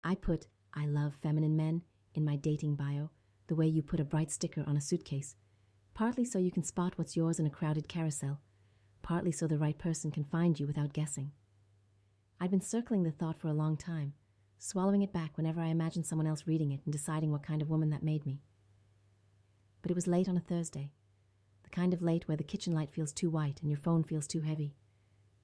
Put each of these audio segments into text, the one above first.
I put, "I love feminine men" in my dating bio, the way you put a bright sticker on a suitcase, partly so you can spot what's yours in a crowded carousel, partly so the right person can find you without guessing. I'd been circling the thought for a long time, swallowing it back whenever I imagined someone else reading it and deciding what kind of woman that made me. But it was late on a Thursday, the kind of late where the kitchen light feels too white and your phone feels too heavy,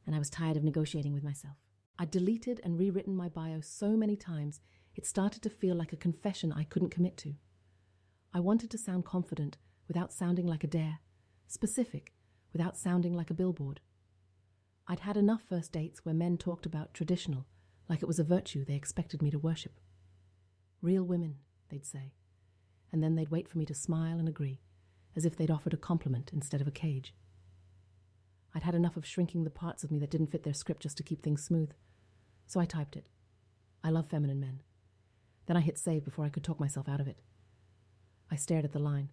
and I was tired of negotiating with myself. I'd deleted and rewritten my bio so many times, it started to feel like a confession I couldn't commit to. I wanted to sound confident without sounding like a dare, specific without sounding like a billboard. I'd had enough first dates where men talked about traditional, like it was a virtue they expected me to worship. Real women, they'd say, and then they'd wait for me to smile and agree, as if they'd offered a compliment instead of a cage. I'd had enough of shrinking the parts of me that didn't fit their script just to keep things smooth. So I typed it. I love feminine men. Then I hit save before I could talk myself out of it. I stared at the line,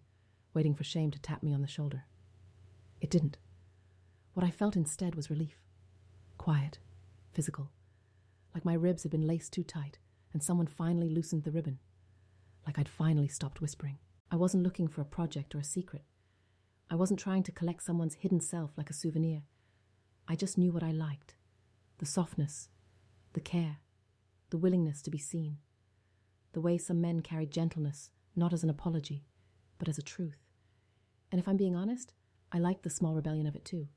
waiting for shame to tap me on the shoulder. It didn't. What I felt instead was relief. Quiet, physical, like my ribs had been laced too tight and someone finally loosened the ribbon, like I'd finally stopped whispering. I wasn't looking for a project or a secret. I wasn't trying to collect someone's hidden self like a souvenir. I just knew what I liked. The softness, the care, the willingness to be seen. The way some men carried gentleness, not as an apology, but as a truth. And if I'm being honest, I liked the small rebellion of it too.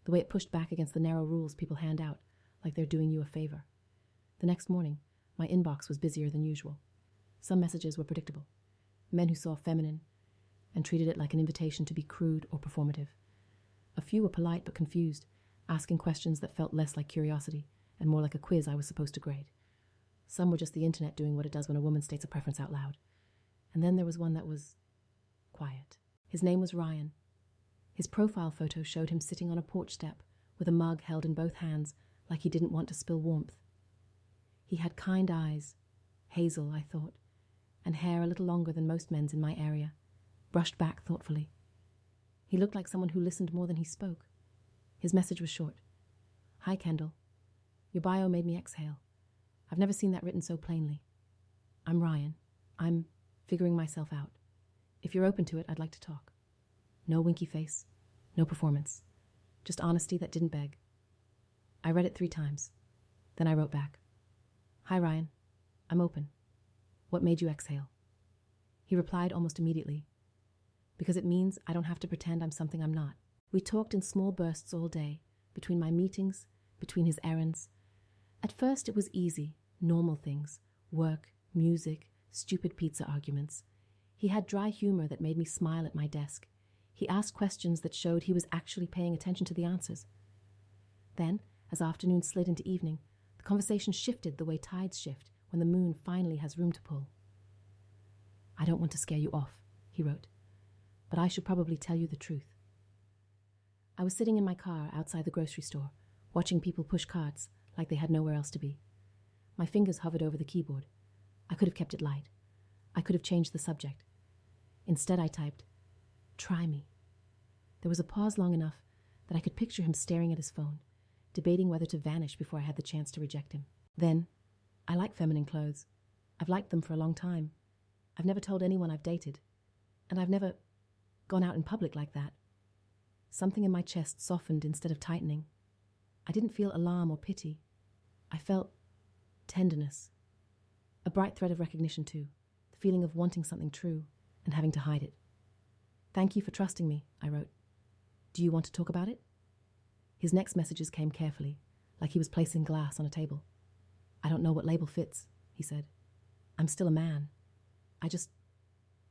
The way it pushed back against the narrow rules people hand out, like they're doing you a favor. The next morning, my inbox was busier than usual. Some messages were predictable. Men who saw feminine and treated it like an invitation to be crude or performative. A few were polite but confused, asking questions that felt less like curiosity and more like a quiz I was supposed to grade. Some were just the internet doing what it does when a woman states a preference out loud. And then there was one that was quiet. His name was Ryan. His profile photo showed him sitting on a porch step with a mug held in both hands like he didn't want to spill warmth. He had kind eyes, hazel, I thought, and hair a little longer than most men's in my area, brushed back thoughtfully. He looked like someone who listened more than he spoke. His message was short. "Hi, Kendal. Your bio made me exhale. I've never seen that written so plainly. I'm Ryan. I'm figuring myself out. If you're open to it, I'd like to talk." No winky face, no performance, just honesty that didn't beg. I read it 3 times. Then I wrote back, "Hi, Ryan. I'm open. What made you exhale?" He replied almost immediately, "Because it means I don't have to pretend I'm something I'm not." We talked in small bursts all day, between my meetings, between his errands. At first it was easy, normal things, work, music, stupid pizza arguments. He had dry humor that made me smile at my desk. He asked questions that showed he was actually paying attention to the answers. Then, as afternoon slid into evening, the conversation shifted the way tides shift when the moon finally has room to pull. "I don't want to scare you off," he wrote, "but I should probably tell you the truth." I was sitting in my car outside the grocery store, watching people push carts like they had nowhere else to be. My fingers hovered over the keyboard. I could have kept it light. I could have changed the subject. Instead, I typed, "Try me." There was a pause long enough that I could picture him staring at his phone, debating whether to vanish before I had the chance to reject him. Then, "I like feminine clothes. I've liked them for a long time. I've never told anyone I've dated. And I've never gone out in public like that." Something in my chest softened instead of tightening. I didn't feel alarm or pity. I felt tenderness. A bright thread of recognition too, the feeling of wanting something true and having to hide it. "Thank you for trusting me," I wrote. "Do you want to talk about it?" His next messages came carefully, like he was placing glass on a table. "I don't know what label fits," he said. "I'm still a man. I just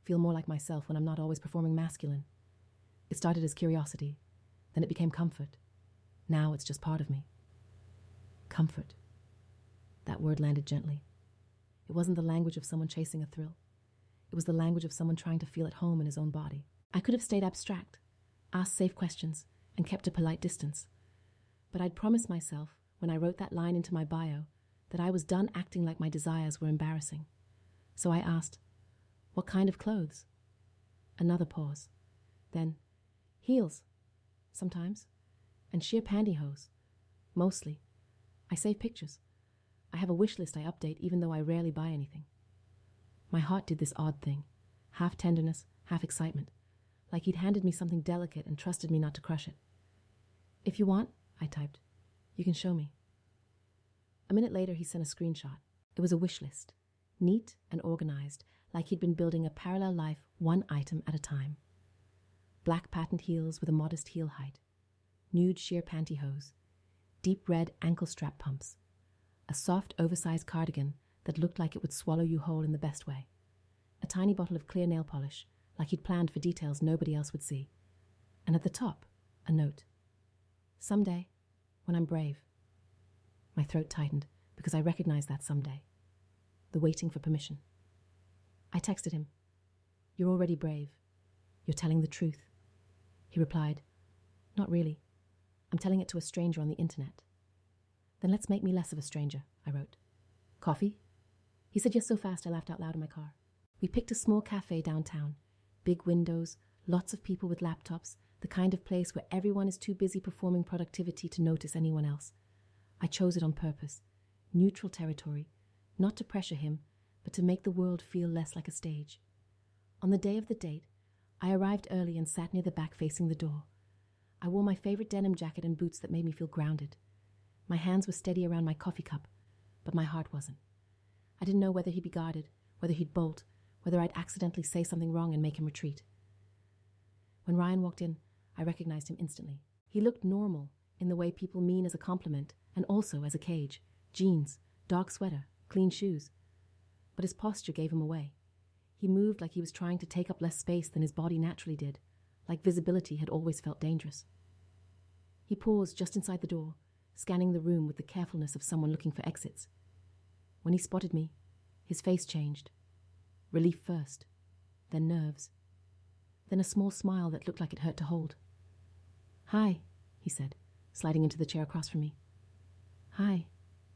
feel more like myself when I'm not always performing masculine." It started as curiosity, then it became comfort. Now it's just part of me. Comfort. That word landed gently. It wasn't the language of someone chasing a thrill. It was the language of someone trying to feel at home in his own body. I could have stayed abstract, asked safe questions, and kept a polite distance. But I'd promised myself, when I wrote that line into my bio, that I was done acting like my desires were embarrassing. So I asked, "What kind of clothes?" Another pause. Then, "Heels, sometimes, and sheer pantyhose, mostly. I save pictures. I have a wish list I update even though I rarely buy anything. My heart did this odd thing, half tenderness, half excitement, like he'd handed me something delicate and trusted me not to crush it. If you want, I typed, you can show me. A minute later, he sent a screenshot. It was a wish list, neat and organized, like he'd been building a parallel life one item at a time. Black patent heels with a modest heel height, nude sheer pantyhose, deep red ankle strap pumps, a soft oversized cardigan that looked like it would swallow you whole in the best way, a tiny bottle of clear nail polish, like he'd planned for details nobody else would see, and at the top, a note. Someday, when I'm brave. My throat tightened because I recognized that someday. The waiting for permission. I texted him, "You're already brave. You're telling the truth." He replied, "Not really. I'm telling it to a stranger on the internet." "Then let's make me less of a stranger," I wrote. "Coffee?" He said yes so fast I laughed out loud in my car. We picked a small cafe downtown. Big windows, lots of people with laptops, the kind of place where everyone is too busy performing productivity to notice anyone else. I chose it on purpose. Neutral territory, not to pressure him, but to make the world feel less like a stage. On the day of the date, I arrived early and sat near the back facing the door. I wore my favorite denim jacket and boots that made me feel grounded. My hands were steady around my coffee cup, but my heart wasn't. I didn't know whether he'd be guarded, whether he'd bolt, whether I'd accidentally say something wrong and make him retreat. When Ryan walked in, I recognized him instantly. He looked normal, in the way people mean as a compliment, and also as a cage. Jeans, dark sweater, clean shoes. But his posture gave him away. He moved like he was trying to take up less space than his body naturally did, like visibility had always felt dangerous. He paused just inside the door, scanning the room with the carefulness of someone looking for exits. When he spotted me, his face changed. Relief first, then nerves, then a small smile that looked like it hurt to hold. "Hi," he said, sliding into the chair across from me. "Hi,"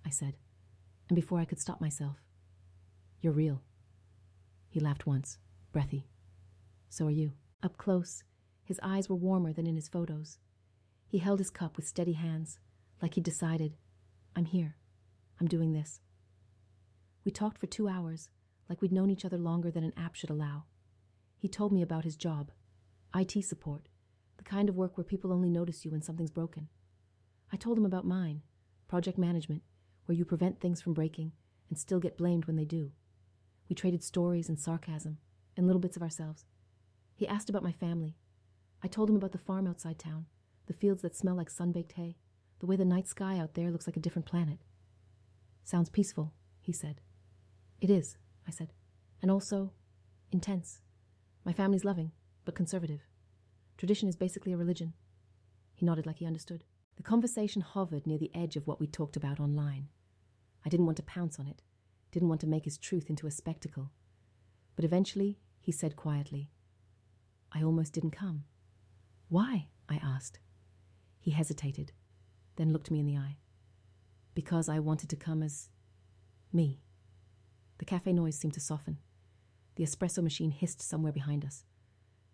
I said, and before I could stop myself, "You're real." He laughed once, breathy. "So are you." Up close, his eyes were warmer than in his photos. He held his cup with steady hands, like he'd decided, "I'm here. I'm doing this." We talked for 2 hours, like we'd known each other longer than an app should allow. He told me about his job, IT support, the kind of work where people only notice you when something's broken. I told him about mine, project management, where you prevent things from breaking and still get blamed when they do. We traded stories and sarcasm and little bits of ourselves. He asked about my family. I told him about the farm outside town, the fields that smell like sun-baked hay, the way the night sky out there looks like a different planet. "Sounds peaceful," he said. "It is," I said, "and also intense. My family's loving, but conservative. Tradition is basically a religion." He nodded like he understood. The conversation hovered near the edge of what we talked about online. I didn't want to pounce on it, didn't want to make his truth into a spectacle. But eventually, he said quietly, "I almost didn't come." "Why?" I asked. He hesitated, then looked me in the eye. "Because I wanted to come as me." The cafe noise seemed to soften. The espresso machine hissed somewhere behind us.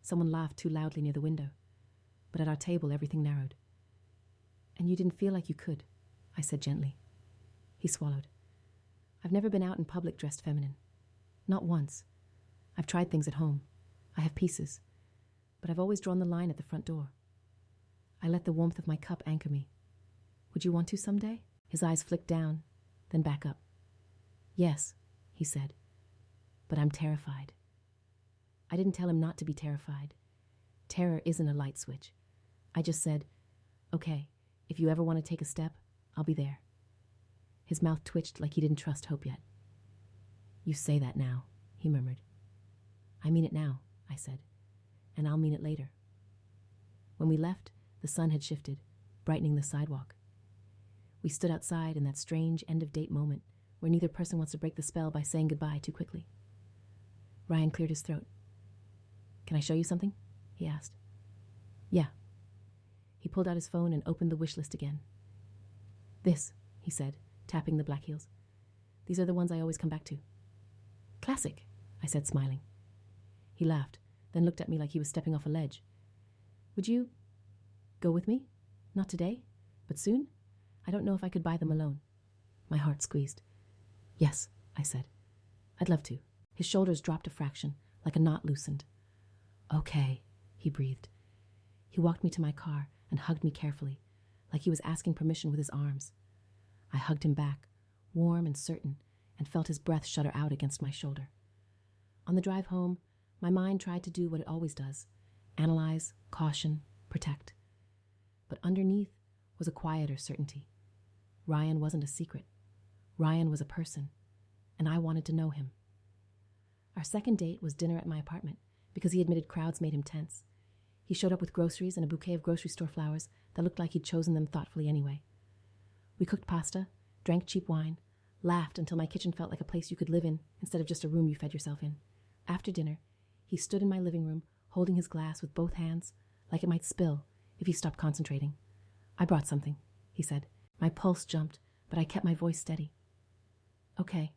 Someone laughed too loudly near the window. But at our table, everything narrowed. "And you didn't feel like you could," I said gently. He swallowed. "I've never been out in public dressed feminine. Not once. I've tried things at home. I have pieces. But I've always drawn the line at the front door. I let the warmth of my cup anchor me. Would you want to someday?" His eyes flicked down, then back up. "Yes," he said, "but I'm terrified." I didn't tell him not to be terrified. Terror isn't a light switch. I just said, "Okay, if you ever want to take a step, I'll be there." His mouth twitched like he didn't trust hope yet. "You say that now," he murmured. "I mean it now," I said, "and I'll mean it later." When we left, the sun had shifted, brightening the sidewalk. We stood outside in that strange end-of-date moment where neither person wants to break the spell by saying goodbye too quickly. Ryan cleared his throat. "Can I show you something?" he asked. "Yeah." He pulled out his phone and opened the wish list again. "This," he said, tapping the black heels. "These are the ones I always come back to." "Classic," I said, smiling. He laughed, then looked at me like he was stepping off a ledge. "Would you go with me? Not today, but soon? I don't know if I could buy them alone." My heart squeezed. Yes, I said. I'd love to. His shoulders dropped a fraction, like a knot loosened. Okay, he breathed. He walked me to my car and hugged me carefully, like he was asking permission with his arms. I hugged him back, warm and certain, and felt his breath shudder out against my shoulder. On the drive home, my mind tried to do what it always does: analyze, caution, protect. But underneath was a quieter certainty. Ryan wasn't a secret. Ryan was a person, and I wanted to know him. Our second date was dinner at my apartment, because he admitted crowds made him tense. He showed up with groceries and a bouquet of grocery store flowers that looked like he'd chosen them thoughtfully anyway. We cooked pasta, drank cheap wine, laughed until my kitchen felt like a place you could live in instead of just a room you fed yourself in. After dinner, he stood in my living room, holding his glass with both hands, like it might spill if he stopped concentrating. I brought something, he said. My pulse jumped, but I kept my voice steady. Okay.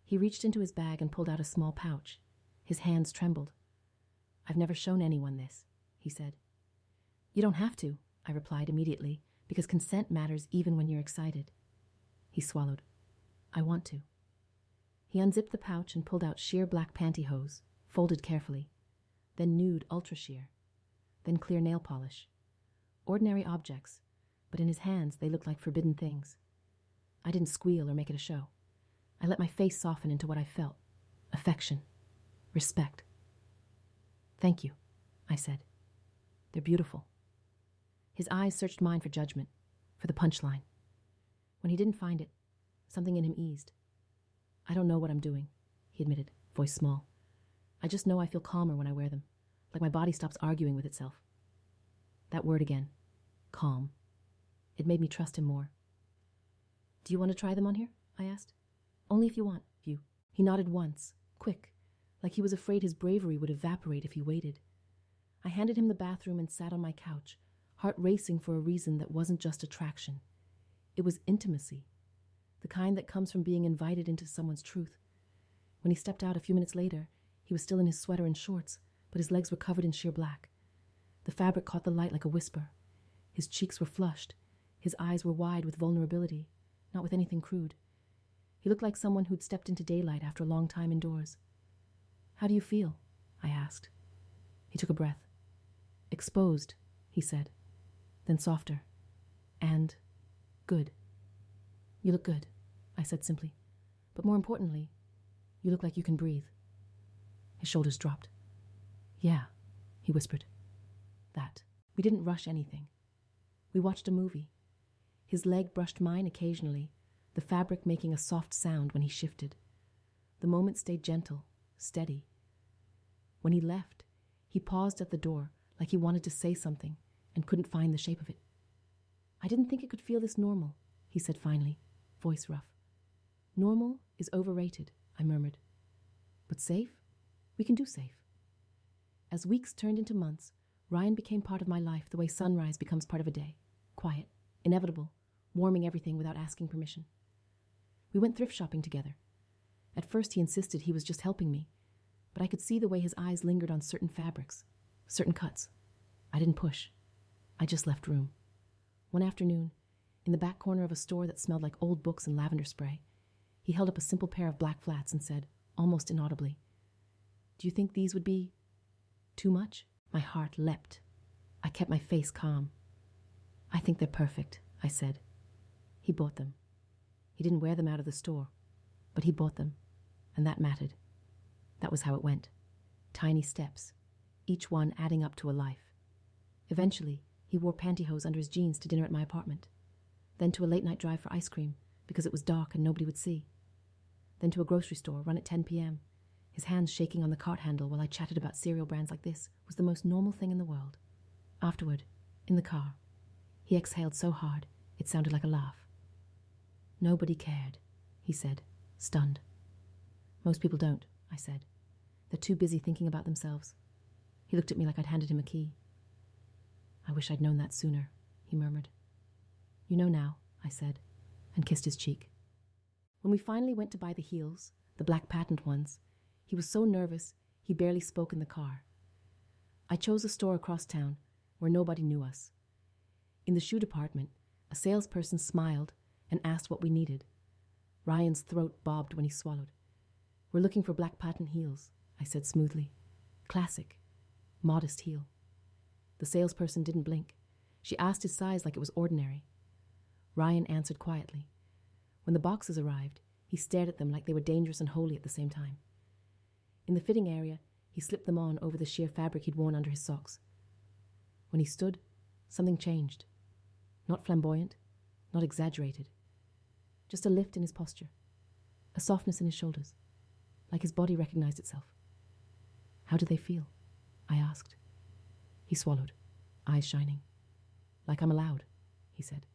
He reached into his bag and pulled out a small pouch. His hands trembled. I've never shown anyone this, he said. You don't have to, I replied immediately, because consent matters even when you're excited. He swallowed. I want to. He unzipped the pouch and pulled out sheer black pantyhose, folded carefully, then nude ultra sheer, then clear nail polish. Ordinary objects, but in his hands they looked like forbidden things. I didn't squeal or make it a show. I let my face soften into what I felt: affection, respect. Thank you, I said. They're beautiful. His eyes searched mine for judgment, for the punchline. When he didn't find it, something in him eased. I don't know what I'm doing, he admitted, voice small. I just know I feel calmer when I wear them, like my body stops arguing with itself. That word again, calm. It made me trust him more. Do you want to try them on here? I asked. Only if you want, you. He nodded once, quick, like he was afraid his bravery would evaporate if he waited. I handed him the bathroom and sat on my couch, heart racing for a reason that wasn't just attraction. It was intimacy, the kind that comes from being invited into someone's truth. When he stepped out a few minutes later, he was still in his sweater and shorts, but his legs were covered in sheer black. The fabric caught the light like a whisper. His cheeks were flushed. His eyes were wide with vulnerability, not with anything crude. He looked like someone who'd stepped into daylight after a long time indoors. How do you feel? I asked. He took a breath. Exposed, he said, then softer. And good. You look good, I said simply. But more importantly, you look like you can breathe. His shoulders dropped. Yeah, he whispered. That. We didn't rush anything. We watched a movie. His leg brushed mine occasionally, the fabric making a soft sound when he shifted. The moment stayed gentle, steady. When he left, he paused at the door like he wanted to say something and couldn't find the shape of it. I didn't think it could feel this normal, he said finally, voice rough. Normal is overrated, I murmured. But safe? We can do safe. As weeks turned into months, Ryan became part of my life the way sunrise becomes part of a day. Quiet, inevitable, warming everything without asking permission. We went thrift shopping together. At first he insisted he was just helping me, but I could see the way his eyes lingered on certain fabrics, certain cuts. I didn't push. I just left room. One afternoon, in the back corner of a store that smelled like old books and lavender spray, he held up a simple pair of black flats and said, almost inaudibly, "Do you think these would be too much?" My heart leapt. I kept my face calm. "I think they're perfect," I said. He bought them. He didn't wear them out of the store, but he bought them, and that mattered. That was how it went. Tiny steps, each one adding up to a life. Eventually, he wore pantyhose under his jeans to dinner at my apartment, then to a late-night drive for ice cream because it was dark and nobody would see, then to a grocery store run at 10 p.m., his hands shaking on the cart handle while I chatted about cereal brands like this was the most normal thing in the world. Afterward, in the car, he exhaled so hard it sounded like a laugh. "Nobody cared," he said, stunned. "Most people don't," I said. "They're too busy thinking about themselves." He looked at me like I'd handed him a key. "I wish I'd known that sooner," he murmured. "You know now," I said, and kissed his cheek. When we finally went to buy the heels, the black patent ones, he was so nervous he barely spoke in the car. I chose a store across town where nobody knew us. In the shoe department, a salesperson smiled and asked what we needed. Ryan's throat bobbed when he swallowed. "We're looking for black patent heels," I said smoothly. "Classic. Modest heel." The salesperson didn't blink. She asked his size like it was ordinary. Ryan answered quietly. When the boxes arrived, he stared at them like they were dangerous and holy at the same time. In the fitting area, he slipped them on over the sheer fabric he'd worn under his socks. When he stood, something changed. Not flamboyant, not exaggerated. Just a lift in his posture, a softness in his shoulders, like his body recognized itself. "How do they feel?" I asked. He swallowed, eyes shining. "Like I'm allowed," he said.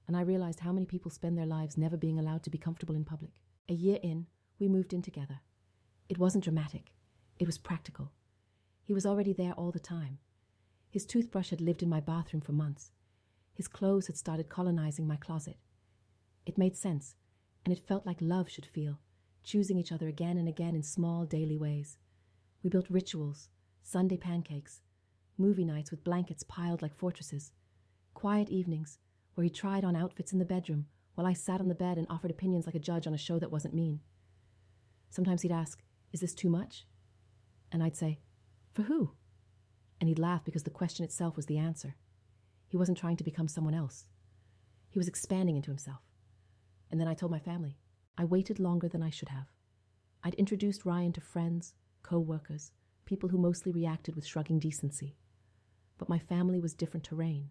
And I realized how many people spend their lives never being allowed to be comfortable in public. A year in, we moved in together. It wasn't dramatic. It was practical. He was already there all the time. His toothbrush had lived in my bathroom for months. His clothes had started colonizing my closet. It made sense, and it felt like love should feel, choosing each other again and again in small daily ways. We built rituals, Sunday pancakes, movie nights with blankets piled like fortresses, quiet evenings where he tried on outfits in the bedroom while I sat on the bed and offered opinions like a judge on a show that wasn't mean. Sometimes he'd ask, "Is this too much?" And I'd say, "For who?" And he'd laugh because the question itself was the answer. He wasn't trying to become someone else. He was expanding into himself. And then I told my family. I waited longer than I should have. I'd introduced Ryan to friends, co-workers, people who mostly reacted with shrugging decency. But my family was different terrain.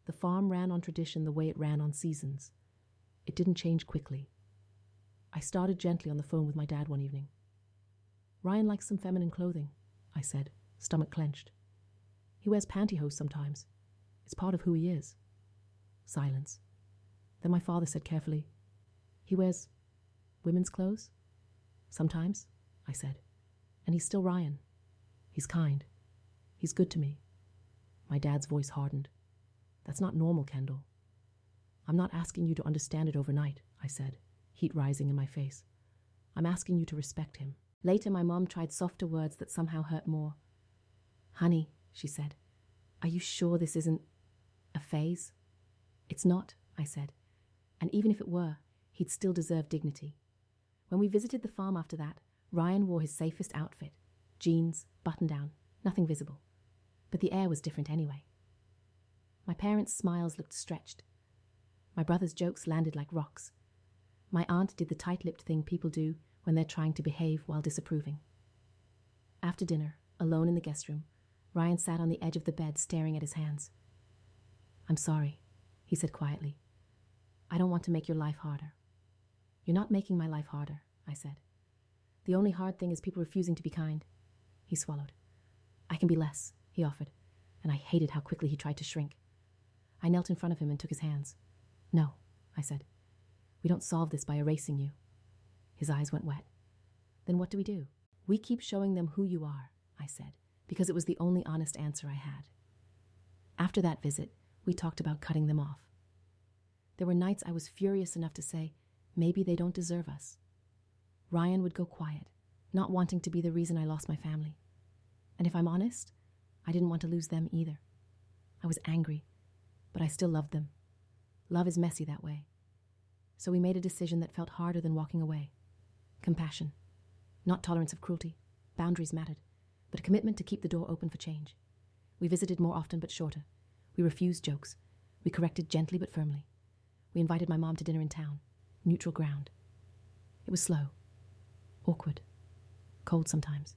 The farm ran on tradition the way it ran on seasons. It didn't change quickly. I started gently on the phone with my dad one evening. "Ryan likes some feminine clothing," I said, stomach clenched. "He wears pantyhose sometimes. It's part of who he is." Silence. Then my father said carefully, "He wears women's clothes?" "Sometimes," I said. "And he's still Ryan. He's kind. He's good to me." My dad's voice hardened. "That's not normal, Kendal." "I'm not asking you to understand it overnight," I said, heat rising in my face. "I'm asking you to respect him." Later, my mom tried softer words that somehow hurt more. "Honey," she said, "are you sure this isn't a phase?" "It's not," I said. "And even if it were, he'd still deserve dignity." When we visited the farm after that, Ryan wore his safest outfit, jeans, button-down, nothing visible. But the air was different anyway. My parents' smiles looked stretched. My brother's jokes landed like rocks. My aunt did the tight-lipped thing people do when they're trying to behave while disapproving. After dinner, alone in the guest room, Ryan sat on the edge of the bed staring at his hands. "I'm sorry," he said quietly. "I don't want to make your life harder." "You're not making my life harder," I said. "The only hard thing is people refusing to be kind." He swallowed. "I can be less," he offered, and I hated how quickly he tried to shrink. I knelt in front of him and took his hands. "No," I said. "We don't solve this by erasing you." His eyes went wet. "Then what do we do?" "We keep showing them who you are," I said, because it was the only honest answer I had. After that visit, we talked about cutting them off. There were nights I was furious enough to say, maybe they don't deserve us. Ryan would go quiet, not wanting to be the reason I lost my family. And if I'm honest, I didn't want to lose them either. I was angry, but I still loved them. Love is messy that way. So we made a decision that felt harder than walking away. Compassion. Not tolerance of cruelty. Boundaries mattered, but a commitment to keep the door open for change. We visited more often but shorter. We refused jokes. We corrected gently but firmly. We invited my mom to dinner in town. Neutral ground. It was slow. Awkward. Cold sometimes.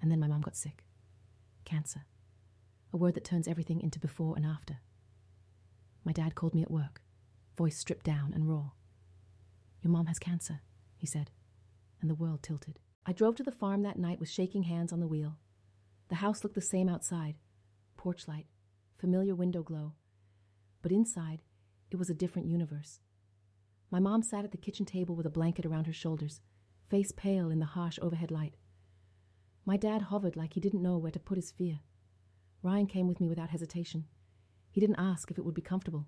And then my mom got sick. Cancer. A word that turns everything into before and after. My dad called me at work, voice stripped down and raw. "Your mom has cancer," he said, and the world tilted. I drove to the farm that night with shaking hands on the wheel. The house looked the same outside. Porch light, familiar window glow. But inside, it was a different universe. My mom sat at the kitchen table with a blanket around her shoulders, face pale in the harsh overhead light. My dad hovered like he didn't know where to put his fear. Ryan came with me without hesitation. He didn't ask if it would be comfortable.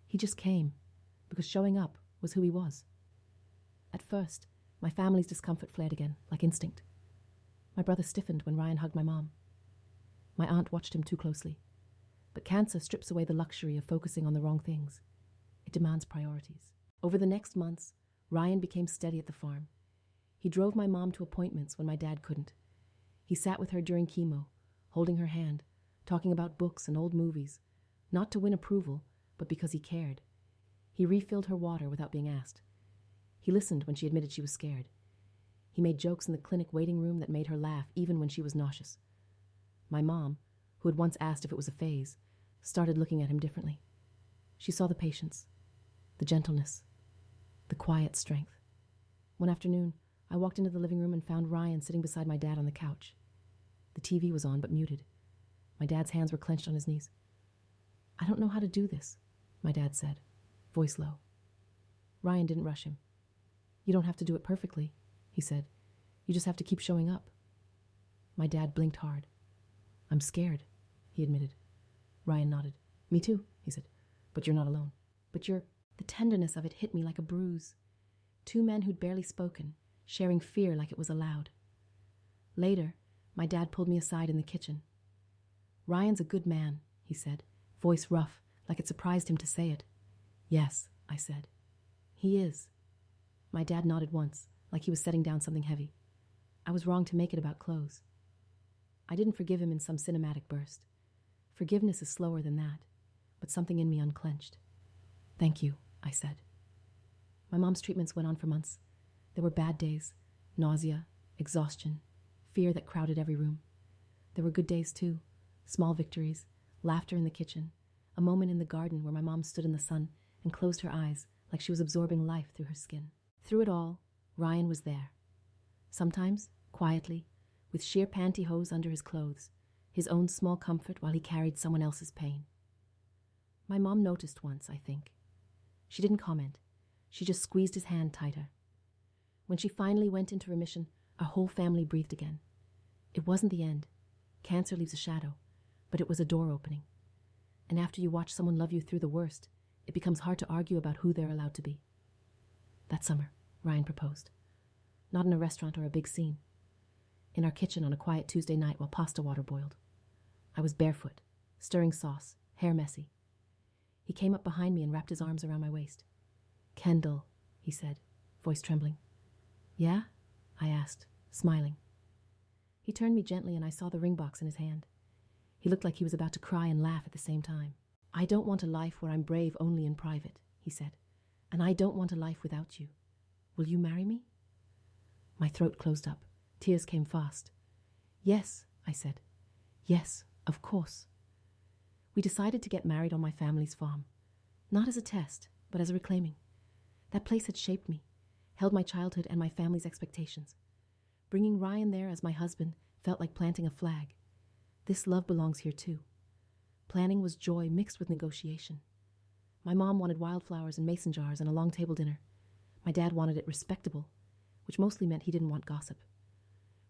He just came, because showing up was who he was. At first, my family's discomfort flared again, like instinct. My brother stiffened when Ryan hugged my mom. My aunt watched him too closely. But cancer strips away the luxury of focusing on the wrong things. It demands priorities. Over the next months, Ryan became steady at the farm. He drove my mom to appointments when my dad couldn't. He sat with her during chemo, holding her hand, talking about books and old movies, not to win approval, but because he cared. He refilled her water without being asked. He listened when she admitted she was scared. He made jokes in the clinic waiting room that made her laugh even when she was nauseous. My mom, who had once asked if it was a phase, started looking at him differently. She saw the patience, the gentleness, the quiet strength. One afternoon, I walked into the living room and found Ryan sitting beside my dad on the couch. The TV was on but muted. My dad's hands were clenched on his knees. "I don't know how to do this," my dad said, voice low. Ryan didn't rush him. "You don't have to do it perfectly," he said. "You just have to keep showing up." My dad blinked hard. "I'm scared," he admitted. Ryan nodded. "Me too," he said. "But you're not alone." "But you're—" The tenderness of it hit me like a bruise. Two men who'd barely spoken, sharing fear like it was allowed. Later, my dad pulled me aside in the kitchen. "Ryan's a good man," he said, voice rough, like it surprised him to say it. "Yes," I said. "He is." My dad nodded once, like he was setting down something heavy. I was wrong to make it about clothes. I didn't forgive him in some cinematic burst. Forgiveness is slower than that, but something in me unclenched. "Thank you," I said. My mom's treatments went on for months. There were bad days, nausea, exhaustion, fear that crowded every room. There were good days too, small victories, laughter in the kitchen, a moment in the garden where my mom stood in the sun and closed her eyes like she was absorbing life through her skin. Through it all, Ryan was there. Sometimes, quietly, with sheer pantyhose under his clothes, his own small comfort while he carried someone else's pain. My mom noticed once, I think. She didn't comment. She just squeezed his hand tighter. When she finally went into remission, our whole family breathed again. It wasn't the end. Cancer leaves a shadow, but it was a door opening. And after you watch someone love you through the worst, it becomes hard to argue about who they're allowed to be. That summer, Ryan proposed. Not in a restaurant or a big scene. In our kitchen on a quiet Tuesday night while pasta water boiled. I was barefoot, stirring sauce, hair messy. He came up behind me and wrapped his arms around my waist. "Kendal," he said, voice trembling. "Yeah?" I asked, smiling. He turned me gently and I saw the ring box in his hand. He looked like he was about to cry and laugh at the same time. "I don't want a life where I'm brave only in private," he said. "And I don't want a life without you. Will you marry me?" My throat closed up. Tears came fast. "Yes," I said. "Yes, of course." We decided to get married on my family's farm. Not as a test, but as a reclaiming. That place had shaped me, held my childhood and my family's expectations. Bringing Ryan there as my husband felt like planting a flag. This love belongs here too. Planning was joy mixed with negotiation. My mom wanted wildflowers and mason jars and a long table dinner. My dad wanted it respectable, which mostly meant he didn't want gossip.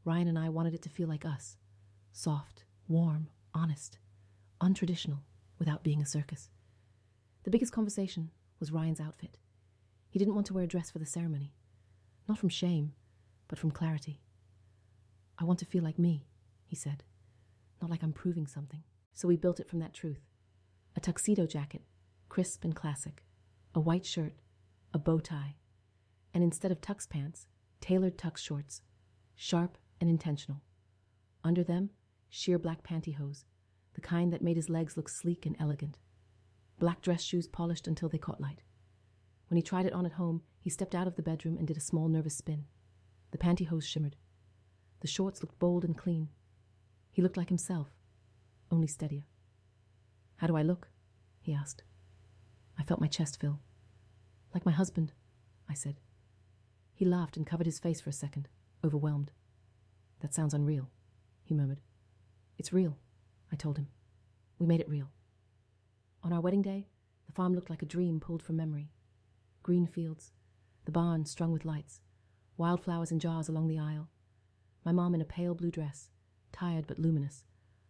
Ryan and I wanted it to feel like us. Soft, warm, honest, untraditional, without being a circus. The biggest conversation was Ryan's outfit. He didn't want to wear a dress for the ceremony. Not from shame, but from clarity. "I want to feel like me," he said. "Not like I'm proving something." So we built it from that truth. A tuxedo jacket, crisp and classic. A white shirt, a bow tie. And instead of tux pants, tailored tux shorts. Sharp and intentional. Under them, sheer black pantyhose, the kind that made his legs look sleek and elegant. Black dress shoes polished until they caught light. When he tried it on at home, he stepped out of the bedroom and did a small nervous spin. The pantyhose shimmered. The shorts looked bold and clean. He looked like himself, only steadier. "How do I look?" he asked. I felt my chest fill. "Like my husband," I said. He laughed and covered his face for a second, overwhelmed. "That sounds unreal," he murmured. "It's real," I told him. We made it real. On our wedding day, the farm looked like a dream pulled from memory. Green fields, the barn strung with lights, wildflowers in jars along the aisle. My mom in a pale blue dress, tired but luminous,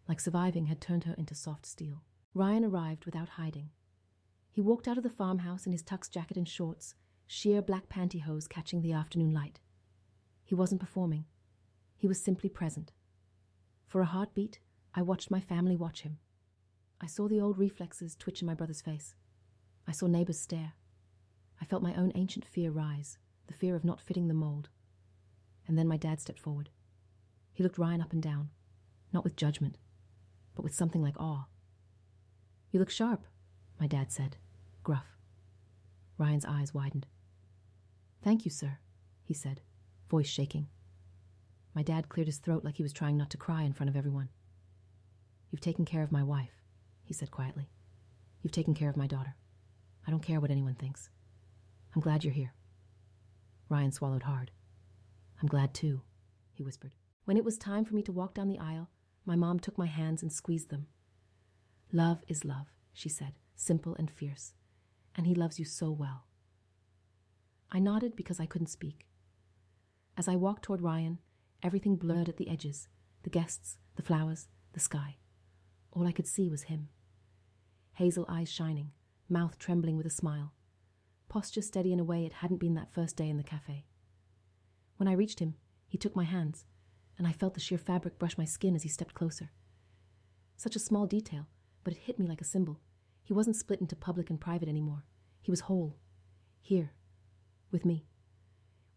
like surviving had turned her into soft steel. Ryan arrived without hiding. He walked out of the farmhouse in his tux jacket and shorts, sheer black pantyhose catching the afternoon light. He wasn't performing. He was simply present. For a heartbeat, I watched my family watch him. I saw the old reflexes twitch in my brother's face. I saw neighbors stare. I felt my own ancient fear rise, the fear of not fitting the mold. And then my dad stepped forward. He looked Ryan up and down, not with judgment, but with something like awe. "You look sharp," my dad said, gruff. Ryan's eyes widened. "Thank you, sir," he said, voice shaking. My dad cleared his throat like he was trying not to cry in front of everyone. "You've taken care of my wife," he said quietly. "You've taken care of my daughter. I don't care what anyone thinks. I'm glad you're here." Ryan swallowed hard. "I'm glad too," he whispered. When it was time for me to walk down the aisle, my mom took my hands and squeezed them. "Love is love," she said, simple and fierce, "and he loves you so well." I nodded because I couldn't speak. As I walked toward Ryan, everything blurred at the edges, the guests, the flowers, the sky. All I could see was him. Hazel eyes shining, mouth trembling with a smile. Posture steady in a way it hadn't been that first day in the cafe. When I reached him, he took my hands, and I felt the sheer fabric brush my skin as he stepped closer. Such a small detail, but it hit me like a symbol. He wasn't split into public and private anymore. He was whole. Here. With me.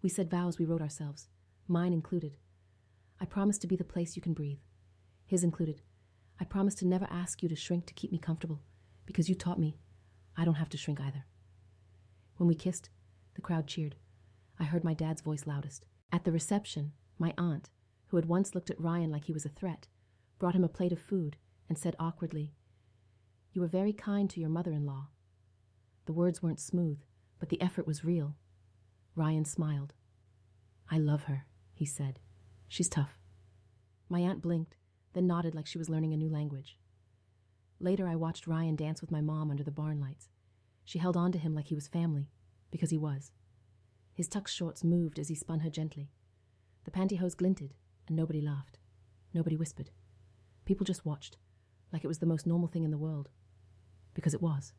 We said vows we wrote ourselves, mine included. I promised to be the place you can breathe. His included. I promised to never ask you to shrink to keep me comfortable, because you taught me I don't have to shrink either. When we kissed, the crowd cheered. I heard my dad's voice loudest. At the reception, my aunt, who had once looked at Ryan like he was a threat, brought him a plate of food and said awkwardly, "You were very kind to your mother-in-law." The words weren't smooth, but the effort was real. Ryan smiled. "I love her," he said. "She's tough." My aunt blinked, then nodded like she was learning a new language. Later, I watched Ryan dance with my mom under the barn lights. She held on to him like he was family, because he was. His tuck shorts moved as he spun her gently. The pantyhose glinted, and nobody laughed. Nobody whispered. People just watched, like it was the most normal thing in the world. Because it was.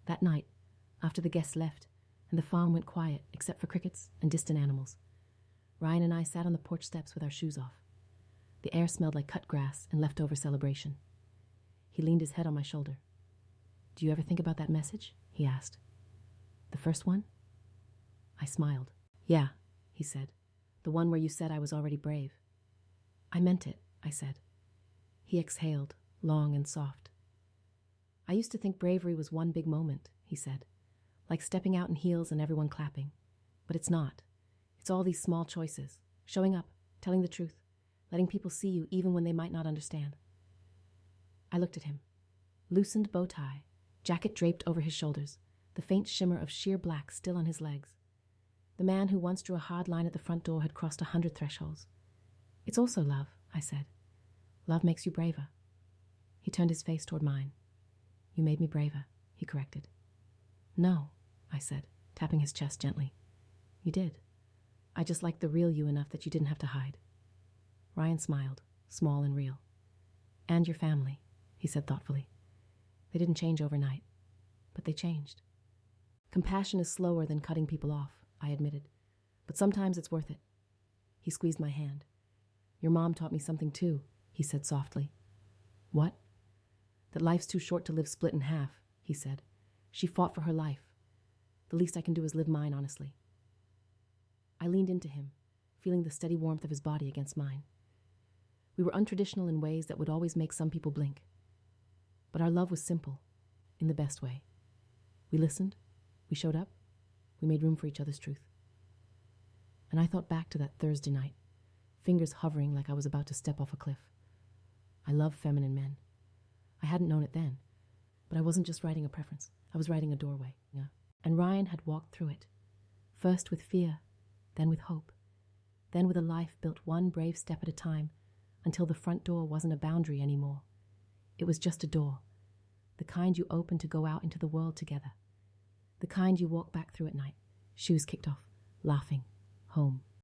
That night, after the guests left, and the farm went quiet except for crickets and distant animals, Ryan and I sat on the porch steps with our shoes off. The air smelled like cut grass and leftover celebration. He leaned his head on my shoulder. "Do you ever think about that message?" he asked. "The first one?" I smiled. "Yeah," he said. "The one where you said I was already brave." "I meant it," I said. He exhaled, long and soft. "I used to think bravery was one big moment," he said, "like stepping out in heels and everyone clapping. But it's not. It's all these small choices, showing up, telling the truth, letting people see you even when they might not understand." I looked at him. Loosened bow tie, jacket draped over his shoulders, the faint shimmer of sheer black still on his legs. The man who once drew a hard line at the front door had crossed 100 thresholds. "It's also love," I said. "Love makes you braver." He turned his face toward mine. "You made me braver," he corrected. "No," I said, tapping his chest gently. "You did. I just liked the real you enough that you didn't have to hide." Ryan smiled, small and real. "And your family," he said thoughtfully. "They didn't change overnight, but they changed." "Compassion is slower than cutting people off," I admitted, "but sometimes it's worth it." He squeezed my hand. "Your mom taught me something too," he said softly. "What?" "That life's too short to live split in half," he said. "She fought for her life. The least I can do is live mine honestly." I leaned into him, feeling the steady warmth of his body against mine. We were untraditional in ways that would always make some people blink. But our love was simple, in the best way. We listened, we showed up, we made room for each other's truth. And I thought back to that Thursday night, fingers hovering like I was about to step off a cliff. I love feminine men. I hadn't known it then, but I wasn't just writing a preference. I was writing a doorway. Yeah. And Ryan had walked through it, first with fear, then with hope, then with a life built one brave step at a time, until the front door wasn't a boundary anymore. It was just a door, the kind you open to go out into the world together, the kind you walk back through at night, shoes kicked off, laughing, home.